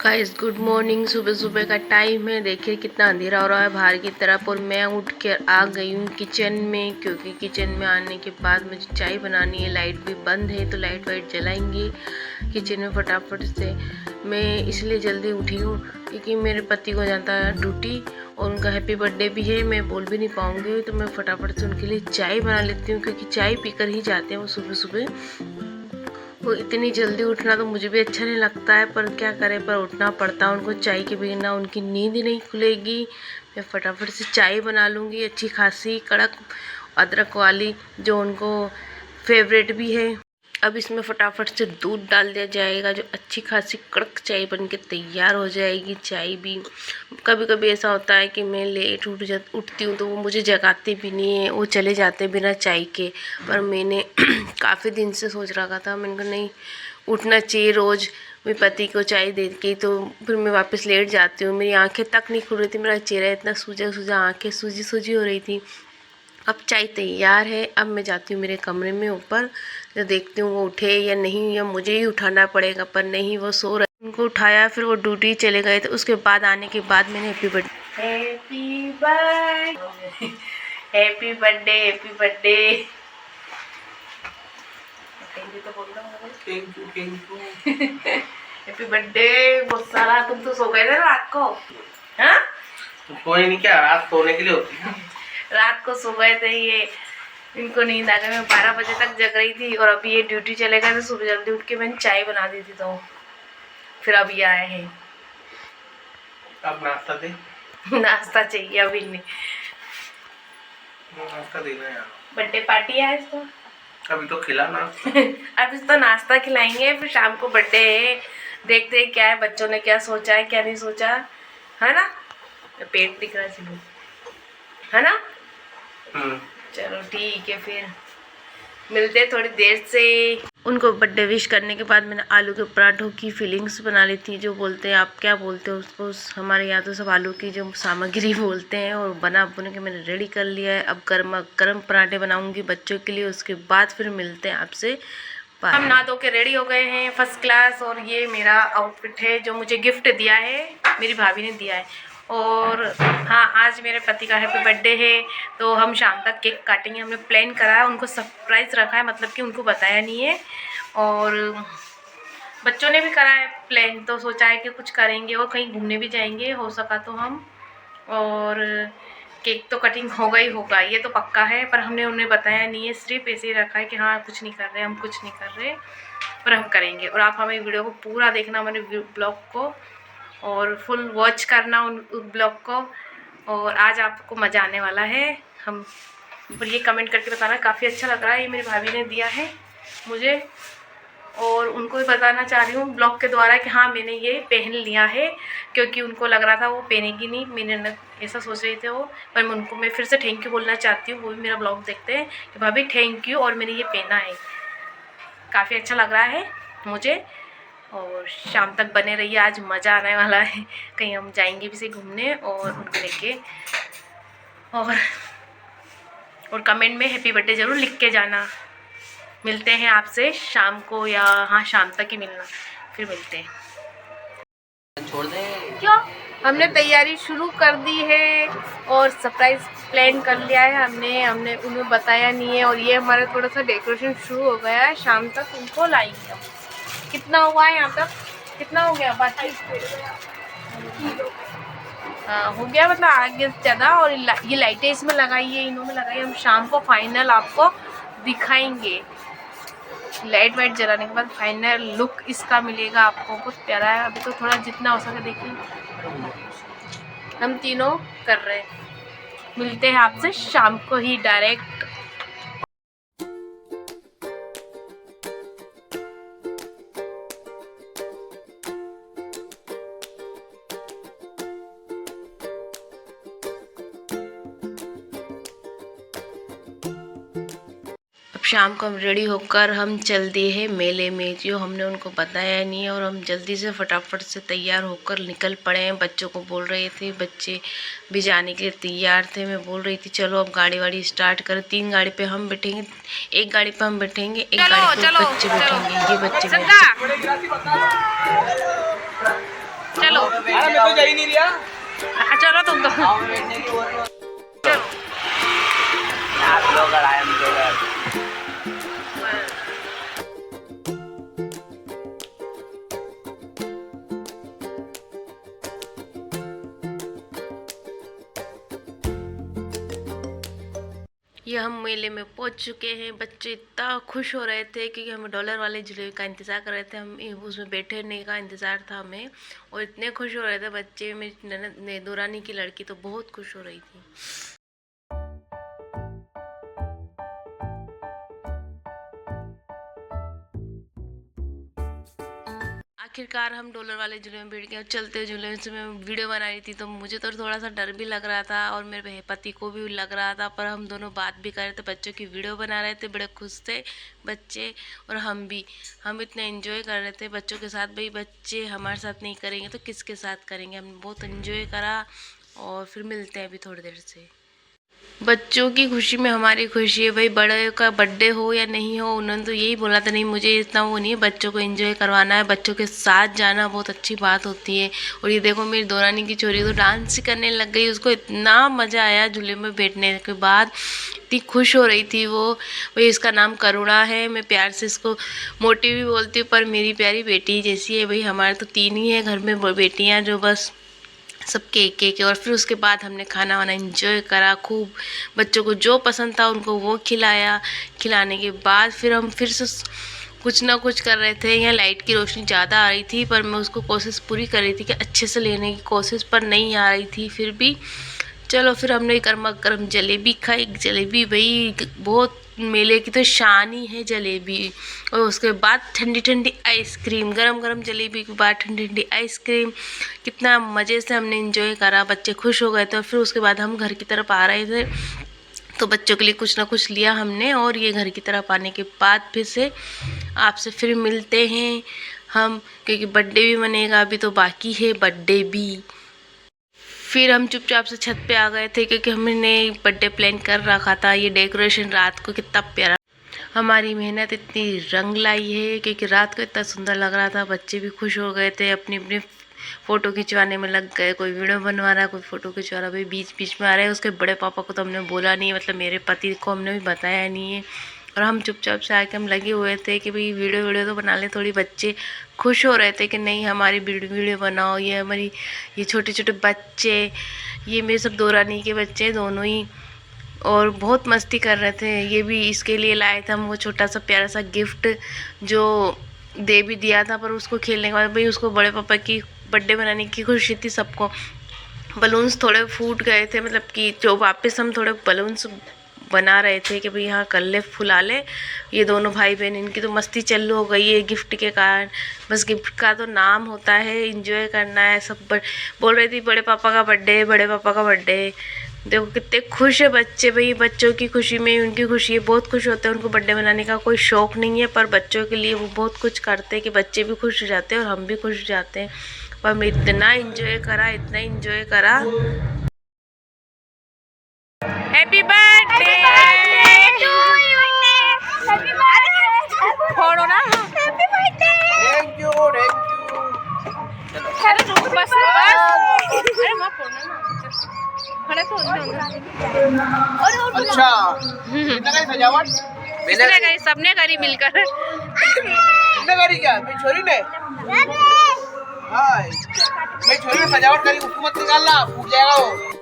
Guys good morning. सुबह सुबह का टाइम है। देखिए कितना अंधेरा हो रहा है बाहर की तरफ और मैं उठ कर आ गई हूँ किचन में, क्योंकि किचन में आने के बाद मुझे चाय बनानी है। लाइट भी बंद है तो लाइट वाइट जलाएंगे किचन में फटाफट से। मैं इसलिए जल्दी उठी हूँ क्योंकि मेरे पति को जाता है ड्यूटी और उनका हैप्पी बर्थडे भी है। मैं बोल भी नहीं पाऊँगी तो मैं फटाफट से उनके लिए चाय बना लेती हूँ, क्योंकि चाय पीकर ही जाते हैं वो सुबह सुबह। वो इतनी जल्दी उठना तो मुझे भी अच्छा नहीं लगता है, पर क्या करें, पर उठना पड़ता है उनको। चाय के बिना उनकी नींद ही नहीं खुलेगी। मैं फटाफट से चाय बना लूँगी अच्छी खासी कड़क अदरक वाली, जो उनको फेवरेट भी है। अब इसमें फटाफट से दूध डाल दिया जाएगा, जो अच्छी खासी कड़क चाय बन के तैयार हो जाएगी। चाय भी कभी कभी ऐसा होता है कि मैं लेट उठती हूँ तो वो मुझे जगाते भी नहीं है, वो चले जाते बिना चाय के। पर मैंने काफ़ी दिन से सोच रखा था, मैंने कहा नहीं उठना चाहिए रोज़ मेरे पति को चाय दे के। तो फिर मैं वापस लेट जाती हूँ। मेरी आंखें तक नहीं खुल रही थी, मेरा चेहरा इतना सूजा सूजा, आंखें सूजी सूजी हो रही थी। अब चाय तैयार है। अब मैं जाती हूँ मेरे कमरे में ऊपर, तो देखती हूँ वो उठे या नहीं, या मुझे ही उठाना पड़ेगा। पर नहीं, वो सो रहे। उनको उठाया, फिर वो ड्यूटी चले गए। तो उसके बाद आने के बाद मैंने happy birthday happy birthday happy birthday तो बोल रहा थैंक यू हैप्पी बर्थडे। बहुत सारा तुम तो सो गए थे रात को। हाँ कोई नहीं, क्या रात सोने के लिए होती है। रात को सो गए थे ये, इनको नींद आ गई। मैं 12 बजे तक जग रही थी और अभी ये ड्यूटी चले गए। तो सुबह जल्दी उठ के मैंने चाय बना दी थी, तो फिर अब ये आए हैं। अब नाश्ता दे। नाश्ता चाहिए अभी नहीं, नाश्ता देना यार। बर्थडे पार्टी है इसको। अभी तो खिला नाश्ता। अब इसको नाश्ता खिलाएंगे, फिर शाम को बर्थडे है। देखते हैं क्या है, बच्चों ने क्या सोचा है क्या नहीं सोचा है ना। पेट दिख रहा है है ना। चलो ठीक है, फिर मिलते हैं थोड़ी देर से। उनको बर्थडे विश करने के बाद मैंने आलू के पराठों की फीलिंग्स बना ली थी, जो बोलते हैं, आप क्या बोलते हो उसको, हमारे यहाँ तो सब आलू की जो सामग्री बोलते हैं। और बना बुन के मैंने रेडी कर लिया है। अब गर्मा गर्म पराठे बनाऊंगी बच्चों के लिए। उसके बाद फिर मिलते हैं आपसे। हम नहा धो के रेडी हो गए हैं फर्स्ट क्लास। और ये मेरा आउटफिट है जो मुझे गिफ्ट दिया है, मेरी भाभी ने दिया है। और हाँ, आज मेरे पति का हैप्पी बर्थडे है, तो हम शाम तक केक काटेंगे। हमने प्लान करा है, उनको सरप्राइज़ रखा है, मतलब कि उनको बताया नहीं है। और बच्चों ने भी करा है प्लान, तो सोचा है कि कुछ करेंगे और कहीं घूमने भी जाएंगे हो सका तो हम। और केक तो कटिंग होगा ही होगा, ये तो पक्का है। पर हमने उन्हें बताया नहीं है, सिर्फ ऐसे ही रखा है कि हाँ कुछ नहीं कर रहे, हम कुछ नहीं कर रहे, पर हम करेंगे। और आप हमें वीडियो को पूरा देखना, हमारे ब्लॉग को, और फुल वॉच करना उन ब्लॉग को। और आज आपको मज़ा आने वाला है। हम और ये कमेंट करके बताना, काफ़ी अच्छा लग रहा है। ये मेरी भाभी ने दिया है मुझे, और उनको भी बताना चाह रही हूँ ब्लॉग के द्वारा कि हाँ मैंने ये पहन लिया है, क्योंकि उनको लग रहा था वो पहनेगी नहीं, मैंने ऐसा सोच रही थे वो। पर मैं फिर से थैंक यू बोलना चाहती हूँ। वो भी मेरा ब्लॉग देखते हैं कि भाभी थैंक यू, और मैंने ये पहना है, काफ़ी अच्छा लग रहा है मुझे। और शाम तक बने रहिए, आज मज़ा आने वाला है। कहीं हम जाएंगे भी से घूमने और उनको लेके। और कमेंट में हैप्पी बर्थडे ज़रूर लिख के जाना। मिलते हैं आपसे शाम को, या हाँ शाम तक ही मिलना, फिर मिलते हैं। छोड़ दे क्यों, हमने तैयारी शुरू कर दी है और सरप्राइज प्लान कर लिया है हमने उन्हें बताया नहीं है। और ये हमारा थोड़ा सा डेकोरेशन शुरू हो गया है, शाम तक उनको लाएंगे हम। कितना हुआ है यहाँ तक, कितना हो गया बाकी? हाँ हो गया, मतलब आगे ज़्यादा। और ये लाइटें इसमें लगाई है, इन्होंने लगाई। हम शाम को फाइनल आपको दिखाएंगे, लाइट वाइट जलाने के बाद फाइनल लुक इसका मिलेगा आपको। बहुत प्यारा है। अभी तो थोड़ा जितना हो सके देखिए, हम तीनों कर रहे हैं। मिलते हैं आपसे शाम को ही डायरेक्ट। शाम को हम रेडी होकर हम चल दिए हैं मेले में, जो हमने उनको बताया नहीं है। और हम जल्दी से फटाफट से तैयार होकर निकल पड़े हैं। बच्चों को बोल रहे थे, बच्चे भी जाने के लिए तैयार थे। मैं बोल रही थी चलो अब गाड़ी वाड़ी स्टार्ट करें। 3 गाड़ी पे हम बैठेंगे, एक गाड़ी पे हम बैठेंगे, एक गाड़ी पे बच्चे बैठेंगे। ये बच्चे मैं तो जा ही नहीं रहा। चलो तुम तो चलो। आप लोग आए हम लोग ये हम मेले में पहुंच चुके हैं। बच्चे इतना खुश हो रहे थे क्योंकि हम डॉलर वाले झूले का इंतज़ार कर रहे थे। हम उसमें बैठने का इंतज़ार था हमें, और इतने खुश हो रहे थे बच्चे। मेरी ननद दुरानी की लड़की तो बहुत खुश हो रही थी। आखिरकार हम डॉलर वाले झूले में बैठ गए और चलते झूले से मैं वीडियो बना रही थी, तो मुझे तो थोड़ा सा डर भी लग रहा था और मेरे पति को भी लग रहा था, पर हम दोनों बात भी कर रहे थे, बच्चों की वीडियो बना रहे थे। बड़े खुश थे बच्चे और हम भी। हम इतने एंजॉय कर रहे थे बच्चों के साथ। भाई बच्चे हमारे साथ नहीं करेंगे तो किसके साथ करेंगे। हमने बहुत एंजॉय करा और फिर मिलते हैं अभी थोड़ी देर से। बच्चों की खुशी में हमारी खुशी है। भाई बड़े का बर्थडे हो या नहीं हो, उन्होंने तो यही बोला था, नहीं मुझे इतना वो नहीं है, बच्चों को एंजॉय करवाना है, बच्चों के साथ जाना बहुत अच्छी बात होती है। और ये देखो मेरी दोरानी की छोरी तो डांस ही करने लग गई। उसको इतना मज़ा आया झूले में बैठने के बाद, इतनी खुश हो रही थी वो। भाई इसका नाम करुणा है, मैं प्यार से इसको मोटी भी बोलती हूँ, पर मेरी प्यारी बेटी जैसी है। भाई हमारे तो 3 ही है घर में बेटियाँ, जो बस सबके एक एक। और फिर उसके बाद हमने खाना वाना एंजॉय करा खूब। बच्चों को जो पसंद था उनको वो खिलाया। खिलाने के बाद फिर हम फिर से कुछ ना कुछ कर रहे थे। यहाँ लाइट की रोशनी ज़्यादा आ रही थी, पर मैं उसको कोशिश पूरी कर रही थी कि अच्छे से लेने की कोशिश, पर नहीं आ रही थी फिर भी। चलो फिर हमने गर्मा गर्म जलेबी खाई। जलेबी भाई बहुत मेले की तो शान ही है जलेबी। और उसके बाद ठंडी ठंडी आइसक्रीम, गरम गरम जलेबी के बाद ठंडी ठंडी आइसक्रीम। कितना मज़े से हमने एंजॉय करा, बच्चे खुश हो गए थे। और फिर उसके बाद हम घर की तरफ आ रहे थे, तो बच्चों के लिए कुछ ना कुछ लिया हमने। और ये घर की तरफ आने के बाद फिर से आपसे फिर मिलते हैं हम, क्योंकि बर्थडे भी मनेगा, अभी तो बाकी है बर्थडे भी। फिर हम चुपचाप से छत पे आ गए थे क्योंकि हमने बर्थडे प्लान कर रखा था। ये डेकोरेशन रात को कितना प्यारा, हमारी मेहनत इतनी रंग लाई है क्योंकि रात को इतना सुंदर लग रहा था। बच्चे भी खुश हो गए थे, अपनी अपनी फ़ोटो खिंचवाने में लग गए। कोई वीडियो बनवा रहा है, कोई फ़ोटो खिंचवा रहा है। भाई बीच बीच में आ रहे हैं। उसके बड़े पापा को तो हमने बोला नहीं, मतलब मेरे पति को हमने भी बताया नहीं है। और हम चुपचाप से आके हम लगे हुए थे कि भाई वीडियो तो बना ले थोड़ी। बच्चे खुश हो रहे थे कि नहीं हमारी वीडियो बनाओ। ये हमारी ये छोटे छोटे बच्चे, ये मेरे सब दोरानी के बच्चे दोनों ही, और बहुत मस्ती कर रहे थे। ये भी इसके लिए लाए थे हम वो छोटा सा प्यारा सा गिफ्ट, जो दे भी दिया था, पर उसको खेलने के बाद भाई उसको बड़े पापा की बर्थडे बनाने की खुशी थी सबको। बलून्स थोड़े फूट गए थे, मतलब कि जो वापस हम थोड़े बलून्स बना रहे थे कि भाई यहाँ कर ले, फुला ले। ये दोनों भाई बहन, इनकी तो मस्ती चालू हो गई है गिफ्ट के कारण। बस गिफ्ट का तो नाम होता है, एंजॉय करना है। सब बोल रही थी बड़े पापा का बर्थडे, बड़े पापा का बर्थडे। देखो कितने खुश है बच्चे। भाई बच्चों की खुशी में उनकी खुशी है, बहुत खुश होते हैं। उनको बर्थडे मनाने का कोई शौक़ नहीं है, पर बच्चों के लिए वो बहुत कुछ करते हैं कि बच्चे भी खुश हो जाते हैं और हम भी खुश हो जाते हैं। पर मैं इतना एंजॉय करा, इतना एंजॉय करा। हैप्पी बर्थडे फोड़ो ना। हैप्पी बर्थडे, थैंक यू अरे रुक बस बस, अरे मत फोड़ना ना, खड़े तो अच्छा कितना का सजावट किसने करी? सबने करी मिलकर। कितने करी क्या मेरी छोरी ने? हाय मेरी छोरी ने सजावट करी, उसको मत निकालना, फूट जाएगा वो।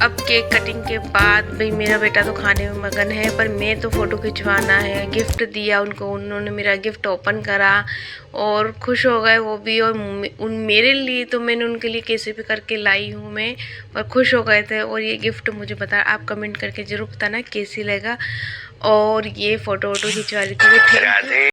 अब केक कटिंग के बाद भाई मेरा बेटा तो खाने में मगन है, पर मैं तो फ़ोटो खिंचवाना है। गिफ्ट दिया उनको, उन्होंने मेरा गिफ्ट ओपन करा और खुश हो गए वो भी। और मेरे लिए तो मैंने उनके लिए कैसे भी करके लाई हूँ मैं, और खुश हो गए थे। और ये गिफ्ट मुझे बता, आप कमेंट करके ज़रूर बताना कैसी लगा। और ये फ़ोटो वोटो खिंचवा रही थी।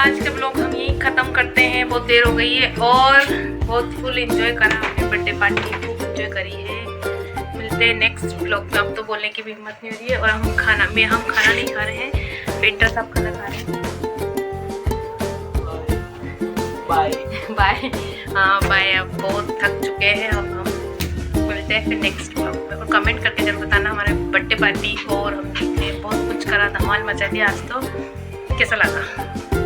आज का ब्लॉग हम यही ख़त्म करते हैं, बहुत देर हो गई है। और बहुत फुल एंजॉय करा हमने, बर्थडे पार्टी खूब एंजॉय करी है। मिलते हैं नेक्स्ट ब्लॉग में। अब तो बोलने की भी हिम्मत नहीं हो रही है। और हम खाना नहीं खा रहे हैं, पेटर सब खाना खा रहे हैं। Bye bye. हाँ बाय, अब बहुत थक चुके हैं। अब हम मिलते हैं फिर नेक्स्ट ब्लॉग में। और कमेंट करके जरूर बताना हमारे बर्थडे पार्टी और हमने बहुत कुछ करा, धमाल मचा दिया आज तो, कैसा लगा।